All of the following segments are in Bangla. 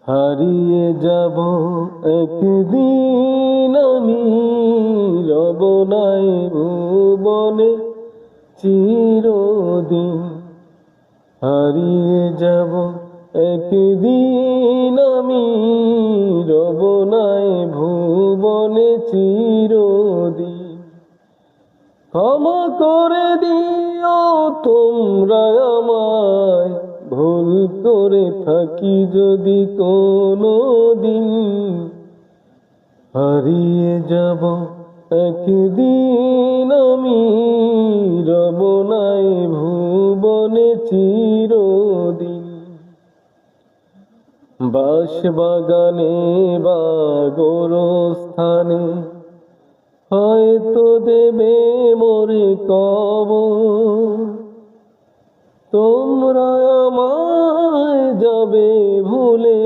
হারিয়ে যাব একদিন আমি, রব নাই ভুবনে চিরদিন। হারিয়ে যাব একদিন আমি, রব নাই ভুবনে চিরদিন। ক্ষমা করে দিও তোমরা আমায়, ভুল করে থাকি যদি কোনো দিন। হারিয়ে যাব একদিন আমি, রব নাই ভুবনে চিরদিন। বাঁশবাগানে বা গোরস্থানে হয়তো দেবে মোরে কবর। তোমরা আমায় যাবে ভুলে,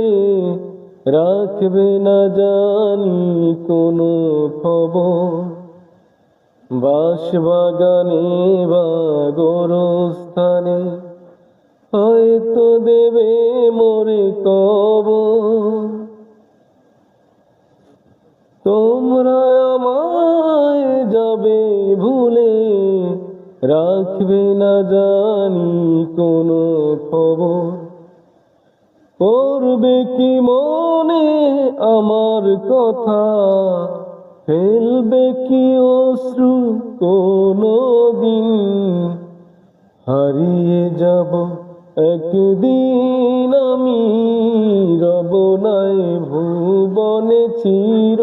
রাখবে না জানি কোনো খবর। বাঁশবাগানে বা গোরস্থানে হয়তো দেবে মোরে কবর। তোমরা আমায় যাবে ভুলে, রাখবে না জানি কোনো খবর। পড়বে কি মনে আমার কথা, ফেলবে কি অশ্রু কোনো দিন। হারিয়ে যাব একদিন আমি, রব নাই ভুবনে চির